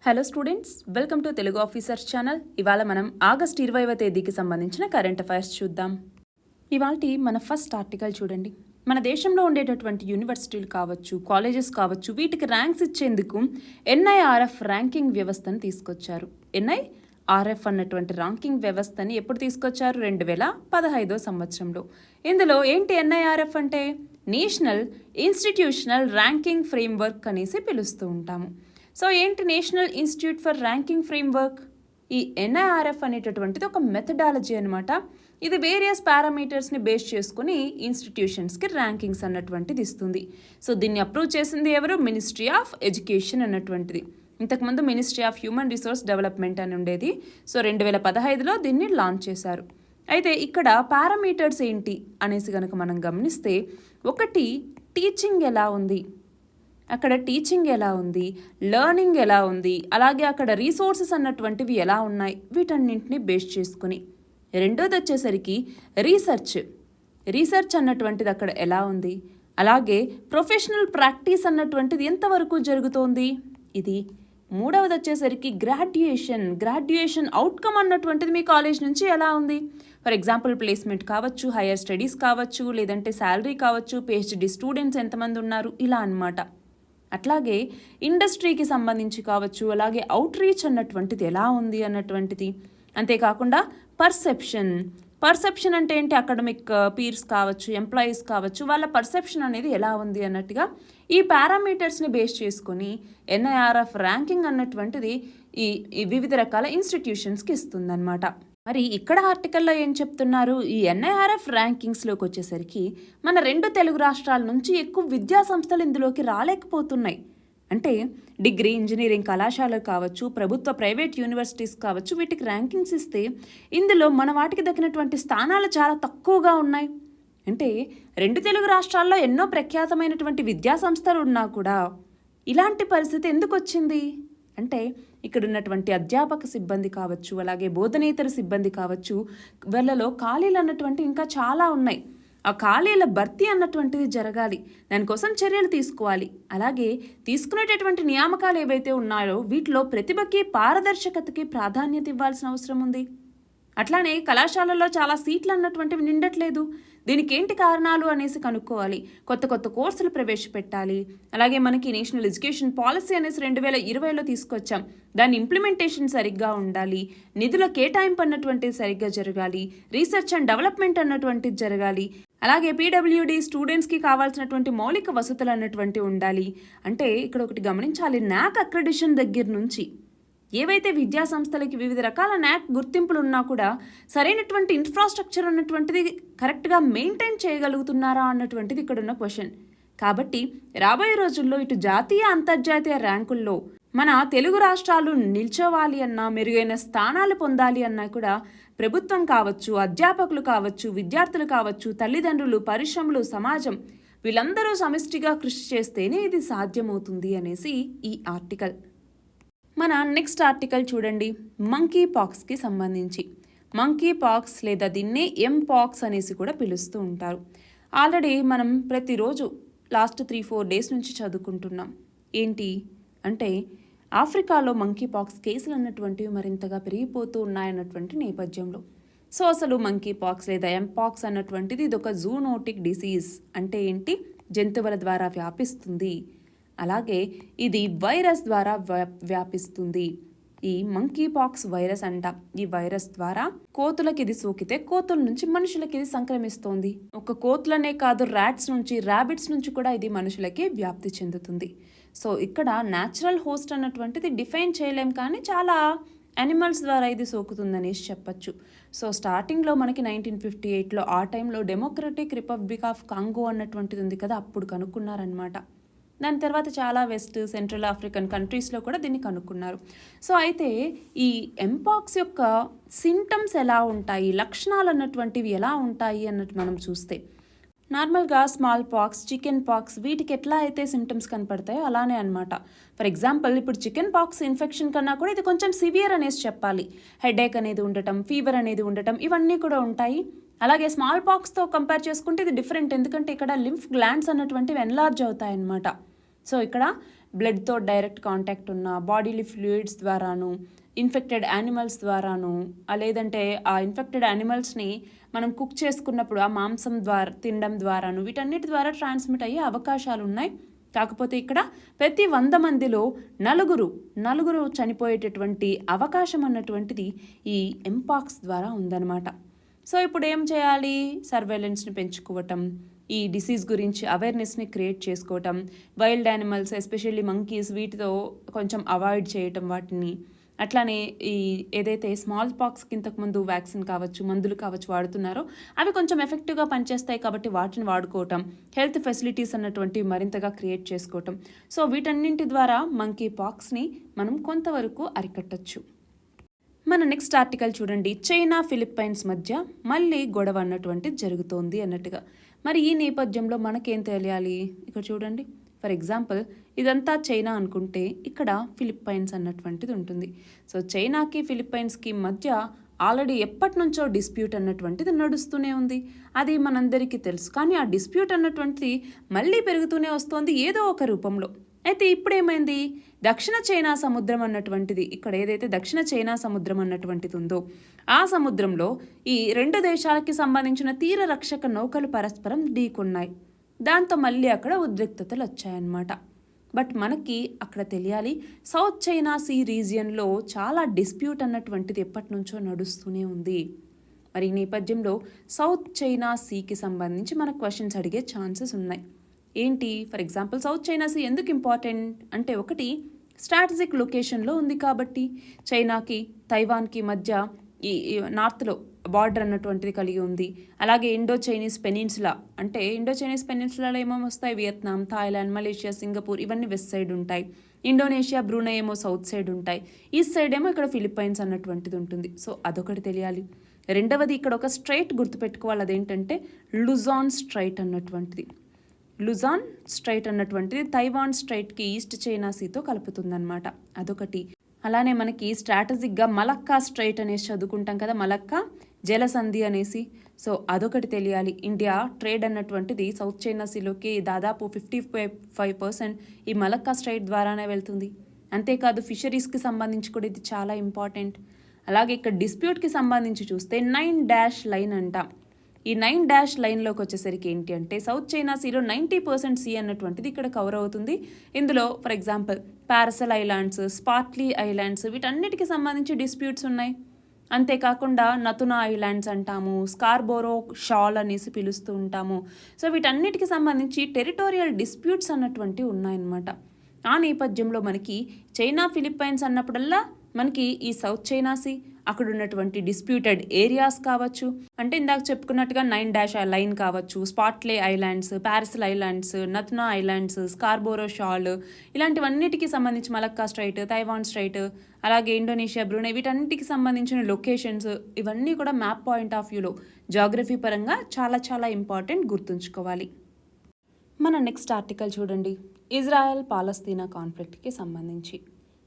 Hello students, welcome to Telugu officers channel. ఇవాళ మనం August 20వ తేదీకి సంబంధించిన కరెంట్ అఫైర్స్ చూద్దాం. ఇవాల్టి మన ఫస్ట్ ఆర్టికల్ చూడండి. మన దేశంలో ఉండేటటువంటి యూనివర్సిటీలు కావచ్చు, కాలేజెస్ కావచ్చు, వీటికి ర్యాంక్స్ ఇచ్చేందుకు ఎన్ఐఆర్ఎఫ్ ర్యాంకింగ్ వ్యవస్థను తీసుకొచ్చారు. ఎన్ఐఆర్ఎఫ్ అన్నటువంటి ర్యాంకింగ్ వ్యవస్థని ఎప్పుడు తీసుకొచ్చారు? 2015 సంవత్సరంలో. ఇందులో ఏంటి ఎన్ఐఆర్ఎఫ్ అంటే? నేషనల్ ఇన్స్టిట్యూషనల్ ర్యాంకింగ్ ఫ్రేమ్వర్క్ అనేసి పిలుస్తూ ఉంటాము. సో ఏంటి national institute for ranking framework? ఈ ఎన్ఐఆర్ఎఫ్ అనేటటువంటిది ఒక మెథడాలజీ అనమాట. ఇది వేరియస్ పారామీటర్స్ని బేస్ చేసుకుని ఇన్స్టిట్యూషన్స్కి ర్యాంకింగ్స్ అన్నటువంటిది ఇస్తుంది. సో దీన్ని అప్రూవ్ చేసింది ఎవరు? మినిస్ట్రీ ఆఫ్ ఎడ్యుకేషన్ అన్నటువంటిది. ఇంతకుముందు ministry of human resource development అని ఉండేది. సో 2015లో దీన్ని లాంచ్ చేశారు. అయితే ఇక్కడ పారామీటర్స్ ఏంటి అనేసి కనుక మనం గమనిస్తే, ఒకటి టీచింగ్ ఎలా ఉంది, అక్కడ టీచింగ్ ఎలా ఉంది, లెర్నింగ్ ఎలా ఉంది, అలాగే అక్కడ రీసోర్సెస్ అన్నటువంటివి ఎలా ఉన్నాయి, వీటన్నింటినీ బేస్ చేసుకుని. రెండోది వచ్చేసరికి రీసెర్చ్ అన్నటువంటిది అక్కడ ఎలా ఉంది, అలాగే ప్రొఫెషనల్ ప్రాక్టీస్ అన్నటువంటిది ఎంతవరకు జరుగుతోంది ఇది. మూడవది వచ్చేసరికి గ్రాడ్యుయేషన్ అవుట్కమ్ అన్నటువంటిది మీ కాలేజ్ నుంచి ఎలా ఉంది. ఫర్ ఎగ్జాంపుల్ ప్లేస్మెంట్ కావచ్చు, హైయర్ స్టడీస్ కావచ్చు, లేదంటే శాలరీ కావచ్చు, పిహెచ్డి స్టూడెంట్స్ ఎంతమంది ఉన్నారు, ఇలా అన్నమాట. అట్లాగే ఇండస్ట్రీకి సంబంధించి కావచ్చు, అలాగే అవుట్ రీచ్ అన్నటువంటిది ఎలా ఉంది అన్నటువంటిది. అంతేకాకుండా పర్సెప్షన్ అంటే ఏంటి? అకాడమిక్ పీర్స్ కావచ్చు, ఎంప్లాయీస్ కావచ్చు, వాళ్ళ పర్సెప్షన్ అనేది ఎలా ఉంది అన్నట్టుగా ఈ పారామీటర్స్ని బేస్ చేసుకొని ఎన్ఐఆర్ఎఫ్ ర్యాంకింగ్ అన్నటువంటిది ఈ వివిధ రకాల ఇన్స్టిట్యూషన్స్కి ఇస్తుందన్నమాట. మరి ఇక్కడ ఆర్టికల్లో ఏం చెప్తున్నారు? ఈ ఎన్ఐఆర్ఎఫ్ ర్యాంకింగ్స్లోకి వచ్చేసరికి మన 2 తెలుగు రాష్ట్రాల నుంచి ఎక్కువ విద్యా సంస్థలు ఇందులోకి రాలేకపోతున్నాయి. అంటే డిగ్రీ, ఇంజనీరింగ్ కళాశాలలు కావచ్చు, ప్రభుత్వ ప్రైవేట్ యూనివర్సిటీస్ కావచ్చు, వీటికి ర్యాంకింగ్స్ ఇస్తే ఇందులో మన వాటికి దక్కినటువంటి స్థానాలు చాలా తక్కువగా ఉన్నాయి. అంటే 2 తెలుగు రాష్ట్రాల్లో ఎన్నో ప్రఖ్యాతమైనటువంటి విద్యా సంస్థలు ఉన్నా కూడా ఇలాంటి పరిస్థితి ఎందుకు వచ్చింది అంటే, ఇక్కడ ఉన్నటువంటి అధ్యాపక సిబ్బంది కావచ్చు, అలాగే బోధనేతర సిబ్బంది కావచ్చు, వాళ్ళలో ఖాళీలు అన్నటువంటి ఇంకా చాలా ఉన్నాయి. ఆ ఖాళీల భర్తీ అన్నటువంటిది జరగాలి, దానికోసం చర్యలు తీసుకోవాలి. అలాగే తీసుకునేటటువంటి నియామకాలు ఏవైతే ఉన్నాయో వీటిలో ప్రతిభకి, పారదర్శకతకి ప్రాధాన్యత ఇవ్వాల్సిన అవసరం ఉంది. అట్లానే కళాశాలల్లో చాలా సీట్లు అన్నటువంటివి నిండట్లేదు. దీనికి ఏంటి కారణాలు అనేసి కనుక్కోవాలి. కొత్త కోర్సులు ప్రవేశపెట్టాలి. అలాగే మనకి నేషనల్ ఎడ్యుకేషన్ పాలసీ అనేసి 2020లో తీసుకొచ్చాం. దాని ఇంప్లిమెంటేషన్ సరిగ్గా ఉండాలి. నిధుల కేటాయింపు అన్నటువంటిది సరిగ్గా జరగాలి. రీసెర్చ్ అండ్ డెవలప్మెంట్ అన్నటువంటిది జరగాలి. అలాగే పీడబ్ల్యూడి స్టూడెంట్స్కి కావాల్సినటువంటి మౌలిక వసతులు అన్నటువంటివి ఉండాలి. అంటే ఇక్కడ ఒకటి గమనించాలి, నాక్ అక్రెడిషన్ దగ్గర నుంచి ఏవైతే విద్యా సంస్థలకి వివిధ రకాల నాక్ గుర్తింపులు ఉన్నా కూడా సరైనటువంటి ఇన్ఫ్రాస్ట్రక్చర్ అన్నటువంటిది కరెక్ట్గా మెయింటైన్ చేయగలుగుతున్నారా అన్నటువంటిది ఇక్కడ ఉన్న క్వశ్చన్. కాబట్టి రాబోయే రోజుల్లో ఇటు జాతీయ, అంతర్జాతీయ ర్యాంకుల్లో మన తెలుగు రాష్ట్రాలు నిల్చోవాలి అన్నా, మెరుగైన స్థానాలు పొందాలి అన్నా కూడా ప్రభుత్వం కావచ్చు, అధ్యాపకులు కావచ్చు, విద్యార్థులు కావచ్చు, తల్లిదండ్రులు, పరిశ్రమలు, సమాజం వీళ్ళందరూ సమిష్టిగా కృషి చేస్తేనే ఇది సాధ్యమవుతుంది అనేసి ఈ ఆర్టికల్. మన నెక్స్ట్ ఆర్టికల్ చూడండి. మంకీ పాక్స్కి సంబంధించి. మంకీ పాక్స్ లేదా దీన్ని ఎంపాక్స్ అనేసి కూడా పిలుస్తూ ఉంటారు. ఆల్రెడీ మనం ప్రతిరోజు లాస్ట్ 3-4 డేస్ నుంచి చదువుకుంటున్నాం. ఏంటి అంటే, ఆఫ్రికాలో మంకీ పాక్స్ కేసులు అన్నటువంటివి మరింతగా పెరిగిపోతూ ఉన్నాయన్నటువంటి నేపథ్యంలో సో అసలు మంకీ పాక్స్ లేదా ఎంపాక్స్ అన్నటువంటిది ఇది ఒక జూనోటిక్ డిసీజ్. అంటే ఏంటి? జంతువుల ద్వారా వ్యాపిస్తుంది. అలాగే ఇది వైరస్ ద్వారా వ్యాపిస్తుంది. ఈ మంకీ పాక్స్ వైరస్ అంట. ఈ వైరస్ ద్వారా కోతులకి ఇది సోకితే కోతుల నుంచి మనుషులకి ఇది సంక్రమిస్తోంది. ఒక కోతులనే కాదు, ర్యాట్స్ నుంచి, ర్యాబిట్స్ నుంచి కూడా ఇది మనుషులకి వ్యాప్తి చెందుతుంది. సో ఇక్కడ న్యాచురల్ హోస్ట్ అన్నటువంటిది డిఫైన్ చేయలేం, కానీ చాలా యానిమల్స్ ద్వారా ఇది సోకుతుందనేసి చెప్పచ్చు. సో స్టార్టింగ్లో మనకి 1958లో ఆ టైంలో డెమోక్రటిక్ రిపబ్లిక్ ఆఫ్ కాంగో అన్నటువంటిది ఉంది కదా, అప్పుడు కనుక్కున్నారనమాట. దాని తర్వాత చాలా వెస్ట్, సెంట్రల్ ఆఫ్రికన్ కంట్రీస్లో కూడా దీన్ని కనుక్కున్నారు. సో అయితే ఈ ఎంపాక్స్ యొక్క సింటమ్స్ ఎలా ఉంటాయి, లక్షణాలు అన్నటువంటివి ఎలా ఉంటాయి అన్నట్టు మనం చూస్తే, నార్మల్గా స్మాల్ పాక్స్, చికెన్ పాక్స్ వీటికి ఎట్లా అయితే సిమ్టమ్స్ కనపడతాయో అలానే అనమాట. ఫర్ ఎగ్జాంపుల్ ఇప్పుడు చికెన్ పాక్స్ ఇన్ఫెక్షన్ కన్నా కూడా ఇది కొంచెం సివియర్ అనేసి చెప్పాలి. హెడేక్ అనేది ఉండటం, ఫీవర్ అనేది ఉండటం, ఇవన్నీ కూడా ఉంటాయి. అలాగే స్మాల్ పాక్స్తో కంపేర్ చేసుకుంటే ఇది డిఫరెంట్, ఎందుకంటే ఇక్కడ లింఫ్ గ్లాండ్స్ అన్నటువంటివి ఎన్లార్జ్ అవుతాయన్నమాట. సో ఇక్కడ బ్లడ్తో డైరెక్ట్ కాంటాక్ట్ ఉన్న, బాడీలీ ఫ్లూయిడ్స్ ద్వారాను, ఇన్ఫెక్టెడ్ యానిమల్స్ ద్వారాను, లేదంటే ఆ ఇన్ఫెక్టెడ్ యానిమల్స్ని మనం కుక్ చేసుకున్నప్పుడు ఆ మాంసం ద్వారా తినడం ద్వారాను, వీటన్నిటి ద్వారా ట్రాన్స్మిట్ అయ్యే అవకాశాలు ఉన్నాయి. కాకపోతే ఇక్కడ ప్రతి 100 మందిలో నలుగురు చనిపోయేటటువంటి అవకాశం అన్నటువంటిది ఈ ఎంపాక్స్ ద్వారా ఉందన్నమాట. సో ఇప్పుడు ఏం చేయాలి? సర్వేలెన్స్ని పెంచుకోవటం, ఈ డిసీజ్ గురించి అవేర్నెస్ని క్రియేట్ చేసుకోవటం, వైల్డ్ యానిమల్స్ ఎస్పెషల్లీ మంకీస్ వీటితో కొంచెం అవాయిడ్ చేయటం వాటిని. అట్లానే ఈ ఏదైతే స్మాల్ పాక్స్కి ఇంతకుముందు వ్యాక్సిన్ కావచ్చు, మందులు కావచ్చు వాడుతున్నారో అవి కొంచెం ఎఫెక్టివ్గా పనిచేస్తాయి కాబట్టి వాటిని వాడుకోవటం, హెల్త్ ఫెసిలిటీస్ అన్నటువంటివి మరింతగా క్రియేట్ చేసుకోవటం. సో వీటన్నింటి ద్వారా మంకీ పాక్స్ని మనం కొంతవరకు అరికట్టచ్చు. మన నెక్స్ట్ ఆర్టికల్ చూడండి. చైనా ఫిలిప్పైన్స్ మధ్య మళ్ళీ గొడవ అన్నటువంటిది జరుగుతోంది అన్నట్టుగా. మరి ఈ నేపథ్యంలో మనకేం తెలియాలి? ఇక్కడ చూడండి. ఫర్ ఎగ్జాంపుల్ ఇదంతా చైనా అనుకుంటే ఇక్కడ ఫిలిప్పైన్స్ అన్నటువంటిది ఉంటుంది. సో చైనాకి ఫిలిప్పైన్స్కి మధ్య ఆల్రెడీ ఎప్పటి నుంచో డిస్ప్యూట్ అన్నటువంటిది నడుస్తూనే ఉంది. అది మనందరికీ తెలుసు. కానీ ఆ డిస్ప్యూట్ అన్నటువంటిది మళ్ళీ పెరుగుతూనే వస్తోంది ఏదో ఒక రూపంలో. అయితే ఇప్పుడేమైంది? దక్షిణ చైనా సముద్రం అన్నటువంటిది, ఇక్కడ ఏదైతే దక్షిణ చైనా సముద్రం అన్నటువంటిది ఉందో ఆ సముద్రంలో ఈ 2 దేశాలకి సంబంధించిన తీర రక్షక నౌకలు పరస్పరం ఢీకొన్నాయి. దాంతో మళ్ళీ అక్కడ ఉద్రిక్తతలు వచ్చాయన్నమాట. బట్ మనకి అక్కడ తెలియాలి, సౌత్ చైనా సీ రీజియన్లో చాలా డిస్ప్యూట్ అన్నటువంటిది ఎప్పటి నుంచో నడుస్తూనే ఉంది. మరి ఈ నేపథ్యంలో సౌత్ చైనా సీకి సంబంధించి మనకు క్వశ్చన్స్ అడిగే ఛాన్సెస్ ఉన్నాయి. ఏంటి? For example South China Sea ఎందుకు ఇంపార్టెంట్ అంటే, ఒకటి స్ట్రాటజిక్ లొకేషన్లో ఉంది కాబట్టి, చైనాకి తైవాన్కి మధ్య ఈ నార్త్లో బార్డర్ అన్నటువంటిది కలిగి ఉంది. అలాగే ఇండో చైనీస్ పెనిన్సులా, అంటే ఇండో చైనీస్ పెనిన్సులాలో ఏమేమి వస్తాయి? వియత్నాం, థాయిలాండ్, మలేషియా, సింగపూర్ ఇవన్నీ వెస్ట్ సైడ్ ఉంటాయి. ఇండోనేషియా, బ్రూనై ఏమో సౌత్ సైడ్ ఉంటాయి. ఈస్ట్ సైడ్ ఏమో ఇక్కడ ఫిలిప్పైన్స్ అన్నటువంటిది ఉంటుంది. సో అదొకటి తెలియాలి. రెండవది ఇక్కడ ఒక స్ట్రైట్ గుర్తుపెట్టుకోవాలి. అదేంటంటే లుజాన్ స్ట్రైట్ అన్నటువంటిది. లుజాన్ స్ట్రైట్ అన్నటువంటిది తైవాన్ స్ట్రైట్కి ఈస్ట్ చైనా సీతో కలుపుతుందన్నమాట. అదొకటి. అలానే మనకి స్ట్రాటజిక్గా మలక్కా స్ట్రైట్ అనేసి చదువుకుంటాం కదా, మలక్కా జలసంధి అనేసి. సో అదొకటి తెలియాలి. ఇండియా ట్రేడ్ అన్నటువంటిది సౌత్ చైనా సీలోకి దాదాపు 55% ఈ మలక్కా స్ట్రైట్ ద్వారానే వెళ్తుంది. అంతేకాదు ఫిషరీస్కి సంబంధించి కూడా ఇది చాలా ఇంపార్టెంట్. అలాగే ఇక్కడ డిస్ప్యూట్కి సంబంధించి చూస్తే 9 లైన్ అంట. ఈ 9 లైన్లోకి వచ్చేసరికి ఏంటి అంటే, సౌత్ చైనా సీలో 90% సీ అన్నటువంటిది ఇక్కడ కవర్ అవుతుంది. ఇందులో ఫర్ ఎగ్జాంపుల్ పారసల్ ఐలాండ్స్, స్పార్ట్లీ ఐలాండ్స్ వీటన్నిటికి సంబంధించి డిస్ప్యూట్స్ ఉన్నాయి. అంతేకాకుండా నతునా ఐలాండ్స్ అంటాము, స్కార్బోరో షాల్ అనేసి పిలుస్తూ ఉంటాము. సో వీటన్నిటికి సంబంధించి టెరిటోరియల్ డిస్ప్యూట్స్ అన్నటువంటివి ఉన్నాయన్నమాట. ఆ నేపథ్యంలో మనకి చైనా ఫిలిప్పైన్స్ అన్నప్పుడల్లా మనకి ఈ సౌత్ చైనా సీ, అక్కడ ఉన్నటువంటి డిస్ప్యూటెడ్ ఏరియాస్ కావచ్చు, అంటే ఇందాక చెప్పుకున్నట్టుగా 9 లైన్ కావచ్చు, స్పాట్లే ఐలాండ్స్, పారసల్ ఐలాండ్స్, నతునా ఐలాండ్స్, స్కార్బోరో షాల్ ఇలాంటివన్నిటికీ సంబంధించి మలక్కా స్ట్రైట్, తైవాన్ స్ట్రైట్, అలాగే ఇండోనేషియా, బ్రూనై వీటన్నిటికి సంబంధించిన లొకేషన్స్ ఇవన్నీ కూడా మ్యాప్ పాయింట్ ఆఫ్ వ్యూలో జాగ్రఫీ పరంగా చాలా చాలా ఇంపార్టెంట్, గుర్తుంచుకోవాలి. మన నెక్స్ట్ ఆర్టికల్ చూడండి. ఇజ్రాయెల్ పాలస్తీనా కాన్ఫ్లిక్ట్కి సంబంధించి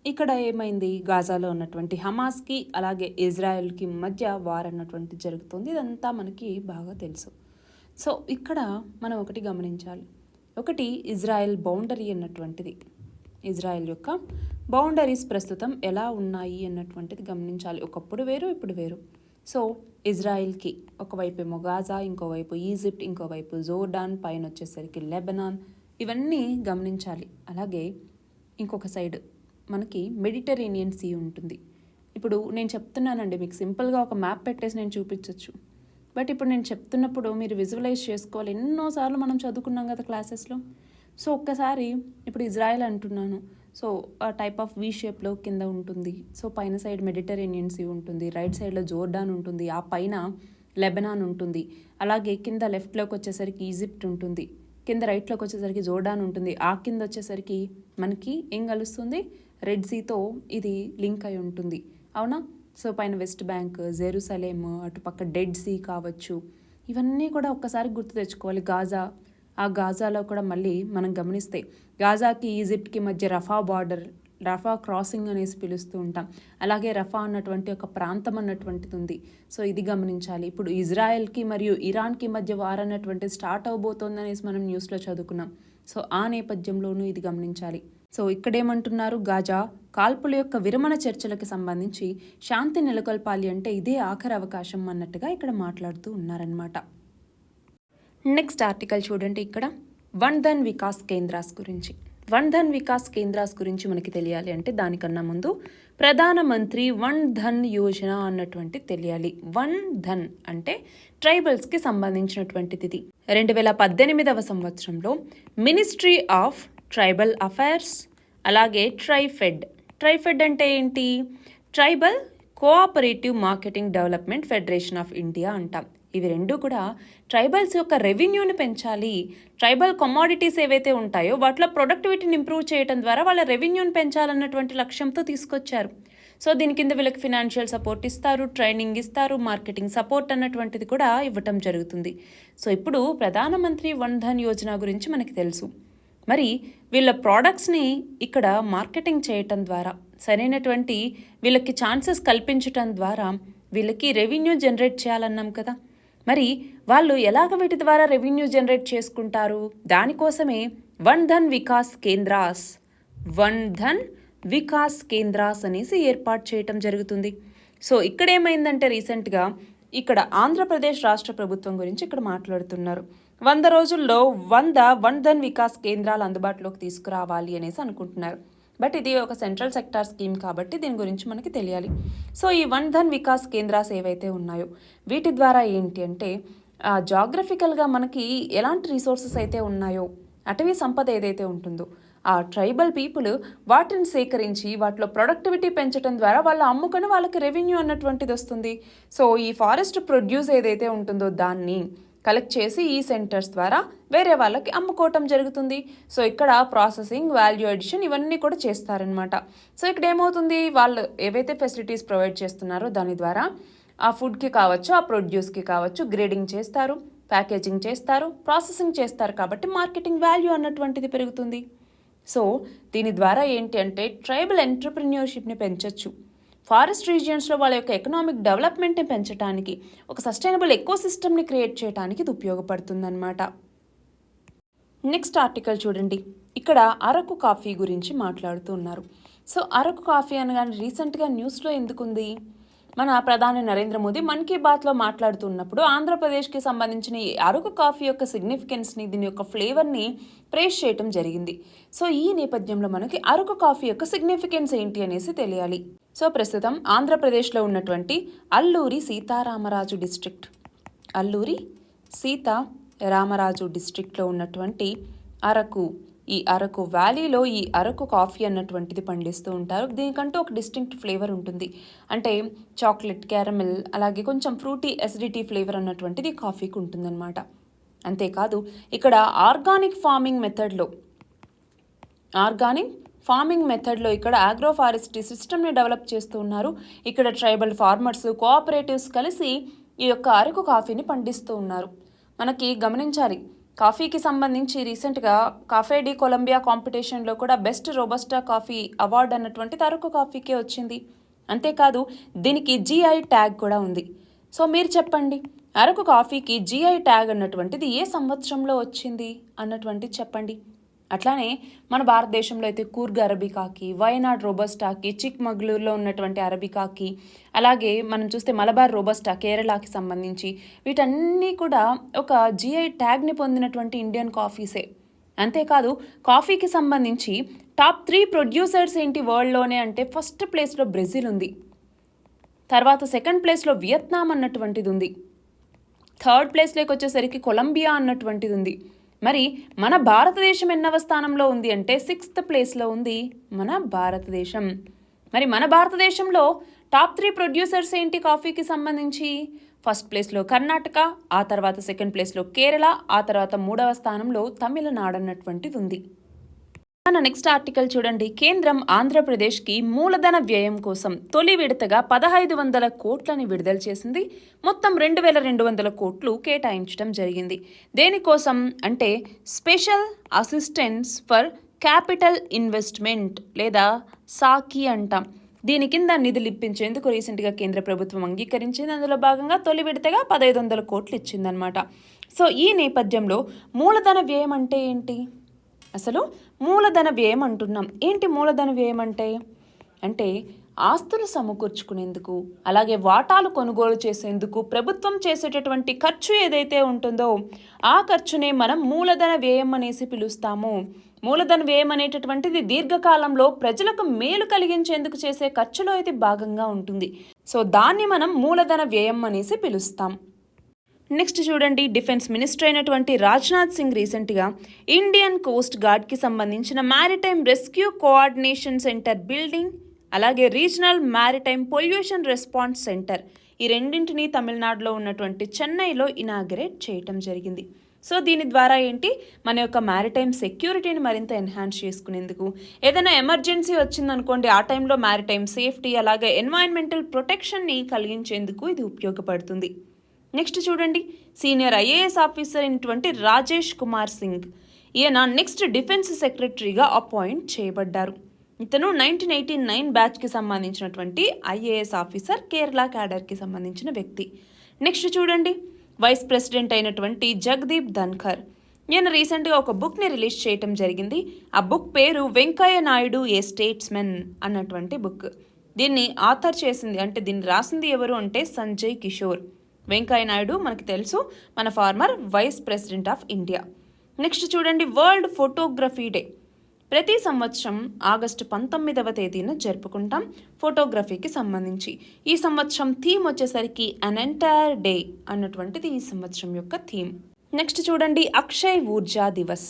ఇక్కడ ఏమైంది? గాజాలో ఉన్నటువంటి హమాస్కి అలాగే ఇజ్రాయెల్కి మధ్య వార్ అన్నటువంటి జరుగుతుంది. ఇదంతా మనకి బాగా తెలుసు. సో ఇక్కడ మనం ఒకటి గమనించాలి. ఒకటి ఇజ్రాయెల్ బౌండరీ అన్నటువంటిది, ఇజ్రాయెల్ యొక్క బౌండరీస్ ప్రస్తుతం ఎలా ఉన్నాయి అన్నటువంటిది గమనించాలి. ఒకప్పుడు వేరు, ఇప్పుడు వేరు. సో ఇజ్రాయెల్కి ఒకవైపు ఏమో గాజా, ఇంకోవైపు ఈజిప్ట్, ఇంకోవైపు జోర్డాన్, పైన వచ్చేసరికి లెబనాన్, ఇవన్నీ గమనించాలి. అలాగే ఇంకొక సైడ్ మనకి మెడిటరేనియన్ సీ ఉంటుంది. ఇప్పుడు నేను చెప్తున్నానండి మీకు, సింపుల్గా ఒక మ్యాప్ పెట్టేసి నేను చూపించవచ్చు. బట్ ఇప్పుడు నేను చెప్తున్నప్పుడు మీరు విజువలైజ్ చేసుకోవాలి. ఎన్నోసార్లు మనం చదువుకున్నాం కదా క్లాసెస్లో. సో ఒక్కసారి ఇప్పుడు ఇజ్రాయెల్ అంటున్నాను. సో ఆ టైప్ ఆఫ్ వీ షేప్లో కింద ఉంటుంది. సో పైన సైడ్ మెడిటరేనియన్ సీ ఉంటుంది, రైట్ సైడ్లో జోర్డాన్ ఉంటుంది, ఆ పైన లెబనాన్ ఉంటుంది, అలాగే కింద లెఫ్ట్లోకి వచ్చేసరికి ఈజిప్ట్ ఉంటుంది, కింద రైట్లోకి వచ్చేసరికి జోర్డాన్ ఉంటుంది, ఆ కింద వచ్చేసరికి మనకి ఏం కలుస్తుంది? రెడ్ సీతో ఇది లింక్ అయి ఉంటుంది, అవునా? సో పైన వెస్ట్ బ్యాంక్, జెరూసలేం, అటుపక్క డెడ్ సీ కావచ్చు, ఇవన్నీ కూడా ఒక్కసారి గుర్తు తెచ్చుకోవాలి. గాజా, ఆ గాజాలో కూడా మళ్ళీ మనం గమనిస్తే గాజాకి ఈజిప్ట్కి మధ్య రఫా బార్డర్, రఫా క్రాసింగ్ అనేసి పిలుస్తూ ఉంటాం. అలాగే రఫా అన్నటువంటి ఒక ప్రాంతం అన్నటువంటిది ఉంది. సో ఇది గమనించాలి. ఇప్పుడు ఇజ్రాయెల్కి మరియు ఇరాన్కి మధ్య వార్ అన్నటువంటిది స్టార్ట్ అవబోతోంది అనేసి మనం న్యూస్లో చదువుకున్నాం. సో ఆ నేపథ్యంలోనూ ఇది గమనించాలి. సో ఇక్కడేమంటున్నారు, గాజా కాల్పుల యొక్క విరమణ చర్చలకు సంబంధించి శాంతి నెలకొల్పాలి అంటే ఇదే ఆఖరి అవకాశం అన్నట్టుగా ఇక్కడ మాట్లాడుతూ ఉన్నారనమాట. నెక్స్ట్ ఆర్టికల్ చూడండి, ఇక్కడ వన్ ధన్ వికాస్ కేంద్రాస్ గురించి. వన్ ధన్ వికాస్ కేంద్రాస్ గురించి మనకి తెలియాలి అంటే దానికన్నా ముందు ప్రధానమంత్రి వన్ ధన్ యోజన అన్నటువంటి తెలియాలి. వన్ ధన్ అంటే ట్రైబల్స్కి సంబంధించినటువంటిది. ఇది 2018 సంవత్సరంలో మినిస్ట్రీ ఆఫ్ ట్రైబల్ అఫైర్స్ అలాగే ట్రైఫెడ్ అంటే ఏంటి, tribal cooperative marketing development federation of India అంటాం. ఇవి రెండు కూడా ట్రైబల్స్ యొక్క రెవెన్యూని పెంచాలి, ట్రైబల్ కమోడిటీస్ ఏవైతే ఉంటాయో వాటిలో ప్రొడక్టివిటీని ఇంప్రూవ్ చేయడం ద్వారా వాళ్ళ రెవెన్యూని పెంచాలన్నటువంటి లక్ష్యంతో తీసుకొచ్చారు. సో దీని కింద వీళ్ళకి ఫినాన్షియల్ సపోర్ట్ ఇస్తారు, ట్రైనింగ్ ఇస్తారు, మార్కెటింగ్ సపోర్ట్ అన్నటువంటిది కూడా ఇవ్వటం జరుగుతుంది. సో ఇప్పుడు ప్రధానమంత్రి వన్ ధన్ యోజన గురించి మనకి తెలుసు. మరి వీళ్ళ ప్రోడక్ట్స్ని ఇక్కడ మార్కెటింగ్ చేయటం ద్వారా, సరైనటువంటి వీళ్ళకి ఛాన్సెస్ కల్పించటం ద్వారా వీళ్ళకి రెవెన్యూ జనరేట్ చేయాలన్నాం కదా. మరి వాళ్ళు ఎలాగ వీటి ద్వారా రెవెన్యూ జనరేట్ చేసుకుంటారు, దానికోసమే వన్ ధన్ వికాస్ కేంద్రాస్ అనేసి ఏర్పాటు చేయటం జరుగుతుంది. సో ఇక్కడ ఏమైందంటే రీసెంట్గా ఇక్కడ ఆంధ్రప్రదేశ్ రాష్ట్ర ప్రభుత్వం గురించి ఇక్కడ మాట్లాడుతున్నారు. 100 రోజుల్లో 100 వన్ ధన్ వికాస్ కేంద్రాలు అందుబాటులోకి తీసుకురావాలి అనేసి అనుకుంటున్నారు. బట్ ఇది ఒక సెంట్రల్ సెక్టార్ స్కీమ్ కాబట్టి దీని గురించి మనకి తెలియాలి. సో ఈ వన్ ధన్ వికాస్ కేంద్రాస్ ఏవైతే ఉన్నాయో వీటి ద్వారా ఏంటి అంటే జాగ్రఫికల్గా మనకి ఎలాంటి రిసోర్సెస్ అయితే ఉన్నాయో, అటవీ సంపద ఏదైతే ఉంటుందో ఆ ట్రైబల్ పీపుల్ వాటిని సేకరించి వాటిలో ప్రొడక్టివిటీ పెంచడం ద్వారా వాళ్ళు అమ్ముకొని వాళ్ళకి రెవెన్యూ అన్నటువంటిది వస్తుంది. సో ఈ ఫారెస్ట్ ప్రొడ్యూస్ ఏదైతే ఉంటుందో దాన్ని కలెక్ట్ చేసి ఈ సెంటర్స్ ద్వారా వేరే వాళ్ళకి అమ్ముకోవటం జరుగుతుంది. సో ఇక్కడ ప్రాసెసింగ్, వాల్యూ అడిషన్ ఇవన్నీ కూడా చేస్తారనమాట. సో ఇక్కడ ఏమవుతుంది, వాళ్ళు ఏవైతే ఫెసిలిటీస్ ప్రొవైడ్ చేస్తున్నారో దాని ద్వారా ఆ ఫుడ్కి కావచ్చు, ఆ ప్రొడ్యూస్కి కావచ్చు గ్రేడింగ్ చేస్తారు, ప్యాకేజింగ్ చేస్తారు, ప్రాసెసింగ్ చేస్తారు. కాబట్టి మార్కెటింగ్ వాల్యూ అన్నటువంటిది పెరుగుతుంది. సో దీని ద్వారా ఏంటి అంటే ట్రైబల్ ఎంటర్ప్రెన్యూర్షిప్ని పెంచవచ్చు, ఫారెస్ట్ రీజియన్స్లో వాళ్ళ యొక్క ఎకనామిక్ డెవలప్మెంట్ని పెంచడానికి, ఒక సస్టైనబుల్ ఎకోసిస్టమ్ని క్రియేట్ చేయడానికి ఇది ఉపయోగపడుతుందన్నమాట. నెక్స్ట్ ఆర్టికల్ చూడండి, ఇక్కడ అరకు కాఫీ గురించి మాట్లాడుతూ ఉన్నారు. సో అరకు కాఫీ అనగానే రీసెంట్గా న్యూస్లో ఎందుకుంది, మన ప్రధాని నరేంద్ర మోదీ మన్ కీ బాత్లో మాట్లాడుతున్నప్పుడు ఆంధ్రప్రదేశ్కి సంబంధించిన ఈ అరకు కాఫీ యొక్క సిగ్నిఫికెన్స్ని, దీని యొక్క ఫ్లేవర్ని ప్రేస్ చేయటం జరిగింది. సో ఈ నేపథ్యంలో మనకి అరకు కాఫీ యొక్క సిగ్నిఫికెన్స్ ఏంటి అనేసి తెలియాలి. సో ప్రస్తుతం ఆంధ్రప్రదేశ్లో ఉన్నటువంటి అల్లూరి సీతారామరాజు డిస్ట్రిక్ట్లో ఉన్నటువంటి అరకు, ఈ అరకు వ్యాలీలో ఈ అరకు కాఫీ అన్నటువంటిది పండిస్తూ ఉంటారు. దీనికంటూ ఒక డిస్టింక్ట్ ఫ్లేవర్ ఉంటుంది. అంటే చాక్లెట్, క్యారమెల్, అలాగే కొంచెం ఫ్రూటీ ఎసిడిటీ ఫ్లేవర్ అన్నటువంటిది కాఫీకి ఉంటుందన్నమాట. అంతేకాదు ఇక్కడ ఆర్గానిక్ ఫార్మింగ్ మెథడ్లో ఇక్కడ ఆగ్రో ఫారెస్ట్రీ సిస్టమ్ని డెవలప్ చేస్తూ ఉన్నారు. ఇక్కడ ట్రైబల్ ఫార్మర్స్, కోఆపరేటివ్స్ కలిసి ఈ యొక్క అరకు కాఫీని పండిస్తూ ఉన్నారు. మనకి గమనించాలి, కాఫీకి సంబంధించి రీసెంట్గా కాఫే డి కొలంబియా కాంపిటీషన్లో కూడా బెస్ట్ రోబస్టా కాఫీ అవార్డు అన్నటువంటిది అరకు కాఫీకే వచ్చింది. అంతేకాదు దీనికి GI ట్యాగ్ కూడా ఉంది. సో మీరు చెప్పండి, అరకు కాఫీకి GI ట్యాగ్ అన్నటువంటిది ఏ సంవత్సరంలో వచ్చింది అన్నటువంటిది చెప్పండి. అట్లానే మన భారతదేశంలో అయితే కూర్గ్ అరబికాకి, వయనాడ్ రోబస్టాకి, చిక్మగళూరులో ఉన్నటువంటి అరబికాకి, అలాగే మనం చూస్తే మలబార్ రోబస్టా కేరళకి సంబంధించి వీటన్నీ కూడా ఒక GI ట్యాగ్ని పొందినటువంటి ఇండియన్ కాఫీసే. అంతేకాదు కాఫీకి సంబంధించి టాప్ 3 ప్రొడ్యూసర్స్ ఏంటి వరల్డ్లోనే అంటే ఫస్ట్ ప్లేస్లో బ్రెజిల్ ఉంది, తర్వాత సెకండ్ ప్లేస్లో వియత్నాం అన్నటువంటిది ఉంది, థర్డ్ ప్లేస్లోకి వచ్చేసరికి కొలంబియా అన్నటువంటిది ఉంది. మరి మన భారతదేశం ఎన్నవ స్థానంలో ఉంది అంటే 6th ప్లేస్లో ఉంది మన భారతదేశం. మరి మన భారతదేశంలో టాప్ 3 ప్రొడ్యూసర్స్ ఏంటి కాఫీకి సంబంధించి, ఫస్ట్ ప్లేస్లో కర్ణాటక, ఆ తర్వాత సెకండ్ ప్లేస్లో కేరళ, ఆ తర్వాత 3వ స్థానంలో తమిళనాడు అన్నటువంటిది ఉంది. మన నెక్స్ట్ ఆర్టికల్ చూడండి, కేంద్రం ఆంధ్రప్రదేశ్కి మూలధన వ్యయం కోసం తొలి విడతగా 1500 కోట్లని విడుదల చేసింది. మొత్తం 2200 కోట్లు కేటాయించడం జరిగింది. దేనికోసం అంటే special assistance for capital investment లేదా సాకి అంటాం. దీని కింద నిధులు ఇప్పించేందుకు రీసెంట్గా కేంద్ర ప్రభుత్వం అంగీకరించింది. అందులో భాగంగా తొలి విడతగా 1500 కోట్లు ఇచ్చిందనమాట. సో ఈ నేపథ్యంలో మూలధన వ్యయం అంటే ఏంటి, అసలు మూలధన వ్యయం అంటున్నాం. ఏంటి మూలధన వ్యయం అంటే ఆస్తులు సమకూర్చుకునేందుకు, అలాగే వాటాలు కొనుగోలు చేసేందుకు ప్రభుత్వం చేసేటటువంటి ఖర్చు ఏదైతే ఉంటుందో ఆ ఖర్చునే మనం మూలధన వ్యయం అనేసి పిలుస్తాము. మూలధన వ్యయం అనేటటువంటిది దీర్ఘకాలంలో ప్రజలకు మేలు కలిగించేందుకు చేసే ఖర్చులో అయితే భాగంగా ఉంటుంది. సో దాన్ని మనం మూలధన వ్యయం అనేసి పిలుస్తాం. నెక్స్ట్ చూడండి, డిఫెన్స్ మినిస్టర్ అయినటువంటి రాజ్నాథ్ సింగ్ రీసెంట్గా ఇండియన్ కోస్ట్ గార్డ్కి సంబంధించిన maritime rescue coordination centre building, అలాగే regional maritime pollution response centre, ఈ రెండింటిని తమిళనాడులో ఉన్నటువంటి చెన్నైలో ఇనాగరేట్ చేయటం జరిగింది. సో దీని ద్వారా ఏంటి, మన యొక్క మ్యారిటైమ్ సెక్యూరిటీని మరింత ఎన్హాన్స్ చేసుకునేందుకు, ఏదైనా ఎమర్జెన్సీ వచ్చిందనుకోండి ఆ టైంలో మ్యారిటైమ్ సేఫ్టీ అలాగే ఎన్వైరన్మెంటల్ ప్రొటెక్షన్ని కలిగించేందుకు ఇది ఉపయోగపడుతుంది. నెక్స్ట్ చూడండి, సీనియర్ ఐఏఎస్ ఆఫీసర్ అయినటువంటి రాజేష్ కుమార్ సింగ్, ఈయన నెక్స్ట్ డిఫెన్స్ సెక్రటరీగా అపాయింట్ చేయబడ్డారు. ఇతను 1989 బ్యాచ్కి సంబంధించినటువంటి ఐఏఎస్ ఆఫీసర్, కేరళ క్యాడర్కి సంబంధించిన వ్యక్తి. నెక్స్ట్ చూడండి, వైస్ ప్రెసిడెంట్ అయినటువంటి జగదీప్ ధన్ఖర్, ఈయన రీసెంట్గా ఒక బుక్ని రిలీజ్ చేయటం జరిగింది. ఆ బుక్ పేరు వెంకయ్య నాయుడు ఏ స్టేట్స్మెన్ అన్నటువంటి బుక్. దీన్ని ఆథర్ చేసింది అంటే దీన్ని రాసింది ఎవరు అంటే సంజయ్ కిషోర్. వెంకయ్య నాయుడు మనకి తెలుసు, మన former vice president of India. Next చూడండి, వరల్డ్ ఫోటోగ్రఫీ డే ప్రతి సంవత్సరం ఆగస్టు 19వ తేదీన జరుపుకుంటాం ఫోటోగ్రఫీకి సంబంధించి. ఈ సంవత్సరం థీమ్ వచ్చేసరికి అన్ ఎంటైర్ డే అన్నటువంటిది ఈ సంవత్సరం యొక్క థీమ్. నెక్స్ట్ చూడండి, అక్షయ్ ఊర్జా దివస్.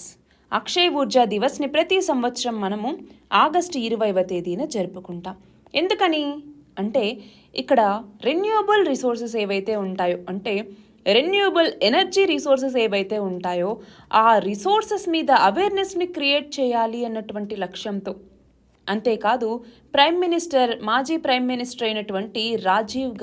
అక్షయ్ ఊర్జా దివస్ని ప్రతి సంవత్సరం మనము ఆగస్టు 20వ తేదీన జరుపుకుంటాం. ఎందుకని అంటే ఇక్కడ రెన్యూవబుల్ రిసోర్సెస్ ఏవైతే ఉంటాయో, అంటే రెన్యూవబుల్ ఎనర్జీ రిసోర్సెస్ ఏవైతే ఉంటాయో ఆ రిసోర్సెస్ మీద అవేర్నెస్ని క్రియేట్ చేయాలి అన్నటువంటి లక్ష్యంతో. అంతేకాదు మాజీ ప్రైమ్ మినిస్టర్ అయినటువంటి రాజీవ్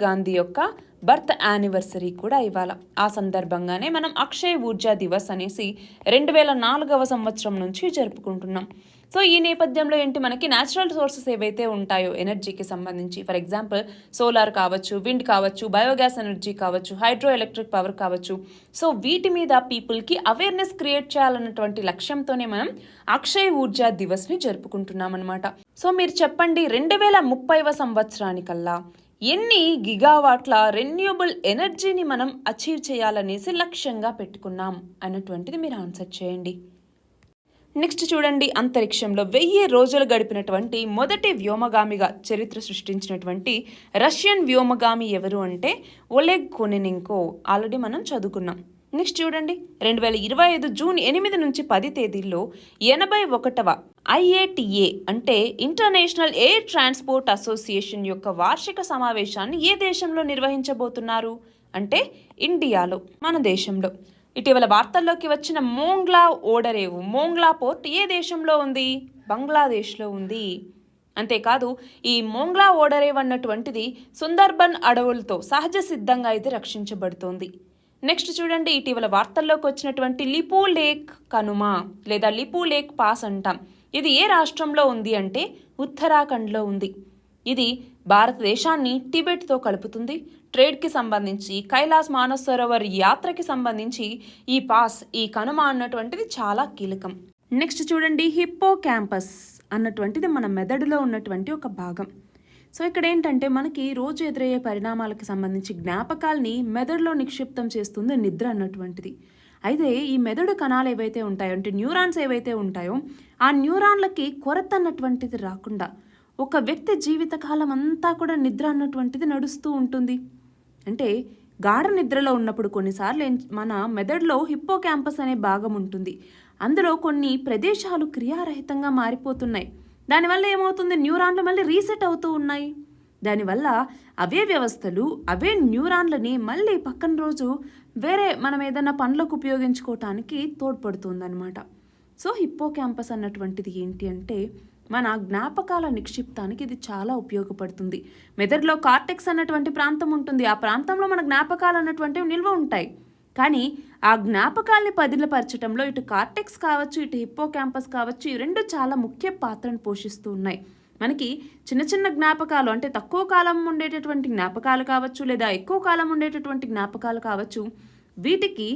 గాంధీ యొక్క బర్త్ యానివర్సరీ కూడా ఇవాళ. ఆ సందర్భంగానే మనం అక్షయ్ ఊర్జా దివస్ అనేసి 2004వ సంవత్సరం నుంచి జరుపుకుంటున్నాం. సో ఈ నేపథ్యంలో ఏంటి, మనకి న్యాచురల్ సోర్సెస్ ఏవైతే ఉంటాయో ఎనర్జీకి సంబంధించి, ఫర్ ఎగ్జాంపుల్ సోలార్ కావచ్చు, విండ్ కావచ్చు, బయోగ్యాస్ ఎనర్జీ కావచ్చు, హైడ్రో ఎలక్ట్రిక్ పవర్ కావచ్చు. సో వీటి మీద పీపుల్కి అవేర్నెస్ క్రియేట్ చేయాలన్నటువంటి లక్ష్యంతోనే మనం అక్షయ్ ఊర్జా దివస్ని జరుపుకుంటున్నాం అనమాట. సో మీరు చెప్పండి, 2030వ సంవత్సరానికల్లా ఎన్ని గిగావాట్ల రెన్యూవబుల్ ఎనర్జీని మనం అచీవ్ చేయాలనేసి లక్ష్యంగా పెట్టుకున్నాం అన్నటువంటిది మీరు ఆన్సర్ చేయండి. నెక్స్ట్ చూడండి, అంతరిక్షంలో 1000 రోజులు గడిపినటువంటి మొదటి వ్యోమగామిగా చరిత్ర సృష్టించినటువంటి రష్యన్ వ్యోమగామి ఎవరు అంటే ఒలెగ్ కొనెనెంకో. ఆల్రెడీ మనం చదువుకున్నాం. నెక్స్ట్ చూడండి, 2025 జూన్ 8 నుంచి 10 తేదీల్లో 81వ IATA అంటే ఇంటర్నేషనల్ ఎయిర్ ట్రాన్స్పోర్ట్ అసోసియేషన్ యొక్క వార్షిక సమావేశాన్ని ఏ దేశంలో నిర్వహించబోతున్నారు అంటే ఇండియాలో, మన దేశంలో. ఇటీవల వార్తల్లోకి వచ్చిన మోంగ్లా పోర్ట్ ఏ దేశంలో ఉంది? బంగ్లాదేశ్లో ఉంది. అంతేకాదు ఈ మోంగ్లా ఓడరేవ్ అన్నటువంటిది సుందర్బన్ అడవులతో సహజ సిద్ధంగా అయితే రక్షించబడుతోంది. నెక్స్ట్ చూడండి, ఇటీవల వార్తల్లోకి వచ్చినటువంటి లిపు లేక్ కనుమ లేదా లిపు లేక్ పాస్ అంటాం. ఇది ఏ రాష్ట్రంలో ఉంది అంటే ఉత్తరాఖండ్లో ఉంది. ఇది భారతదేశాన్ని టిబెట్తో కలుపుతుంది. ట్రేడ్కి సంబంధించి, కైలాస్ మానసరోవర్ యాత్రకి సంబంధించి ఈ కనుమ అన్నటువంటిది చాలా కీలకం. నెక్స్ట్ చూడండి, హిప్పో క్యాంపస్ అన్నటువంటిది మన మెదడులో ఉన్నటువంటి ఒక భాగం. సో ఇక్కడ ఏంటంటే మనకి రోజు ఎదురయ్యే పరిణామాలకు సంబంధించి జ్ఞాపకాల్ని మెదడులో నిక్షిప్తం చేస్తుంది నిద్ర అన్నటువంటిది. అయితే ఈ మెదడు కణాలు ఏవైతే ఉంటాయో అంటే న్యూరాన్స్ ఏవైతే ఉంటాయో ఆ న్యూరాన్లకి కొరత అన్నటువంటిది రాకుండా ఒక వ్యక్తి జీవితకాలం అంతా కూడా నిద్ర అన్నటువంటిది నడుస్తూ ఉంటుంది. అంటే గాఢ నిద్రలో ఉన్నప్పుడు కొన్నిసార్లు మన మెదడులో హిప్పో క్యాంపస్ అనే భాగం ఉంటుంది. అందులో కొన్ని ప్రదేశాలు క్రియారహితంగా మారిపోతున్నాయి. దానివల్ల ఏమవుతుంది, న్యూరాన్లు మళ్ళీ రీసెట్ అవుతూ ఉన్నాయి. దానివల్ల అవే వ్యవస్థలు అవే న్యూరాన్లని మళ్ళీ పక్కన రోజు వేరే మనం ఏదైనా పనులకు ఉపయోగించుకోవటానికి తోడ్పడుతుందన్నమాట. సో హిప్పో క్యాంపస్ అన్నటువంటిది ఏంటి అంటే మన జ్ఞాపకాల నిక్షిప్తానికి ఇది చాలా ఉపయోగపడుతుంది. మెదడులో కార్టెక్స్ అన్నటువంటి ప్రాంతం ఉంటుంది. ఆ ప్రాంతంలో మన జ్ఞాపకాలు అన్నటువంటివి నిల్వ ఉంటాయి. కానీ ఆ జ్ఞాపకాల్ని పదిలపరచడంలో ఇటు కార్టెక్స్ కావచ్చు, ఇటు హిప్పో క్యాంపస్ కావచ్చు, ఈ రెండు చాలా ముఖ్య పాత్రను పోషిస్తూ ఉన్నాయి. మనకి చిన్న చిన్న జ్ఞాపకాలు అంటే తక్కువ కాలం ఉండేటటువంటి జ్ఞాపకాలు కావచ్చు, లేదా ఎక్కువ కాలం ఉండేటటువంటి జ్ఞాపకాలు కావచ్చు, వీటికి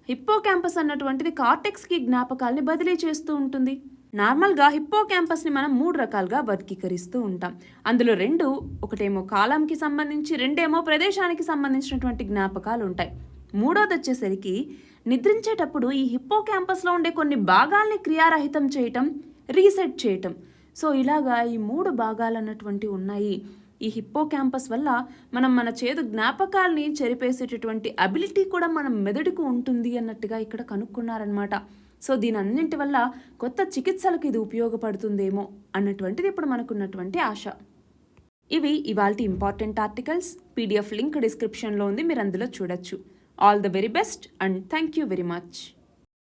హిప్పో క్యాంపస్ అన్నటువంటిది కార్టెక్స్కి జ్ఞాపకాల్ని బదిలీ చేస్తూ ఉంటుంది. నార్మల్గా హిప్పో క్యాంపస్ని మనం 3 రకాలుగా వర్గీకరిస్తూ ఉంటాం. అందులో 2 ఒకటేమో కాలంకి సంబంధించి, రెండేమో ప్రదేశానికి సంబంధించినటువంటి జ్ఞాపకాలు ఉంటాయి. మూడోది వచ్చేసరికి నిద్రించేటప్పుడు ఈ హిప్పో క్యాంపస్లో ఉండే కొన్ని భాగాల్ని క్రియారహితం చేయటం, రీసెట్ చేయటం. సో ఇలాగా ఈ 3 భాగాలు అన్నటువంటి ఉన్నాయి. ఈ హిప్పో క్యాంపస్ వల్ల మనం మన చేదు జ్ఞాపకాల్ని చెరిపేసేటటువంటి అబిలిటీ కూడా మన మెదడుకు ఉంటుంది అన్నట్టుగా ఇక్కడ కనుక్కున్నారనమాట. సో దీని అన్నింటి వల్ల కొత్త చికిత్సలకు ఇది ఉపయోగపడుతుందేమో అన్నటువంటిది ఇప్పుడు మనకున్నటువంటి ఆశ. ఇవి ఇవాల్టి ఇంపార్టెంట్ ఆర్టికల్స్. PDF లింక్ డిస్క్రిప్షన్లో ఉంది, మీరు అందులో చూడొచ్చు. All the very best and thank you very much.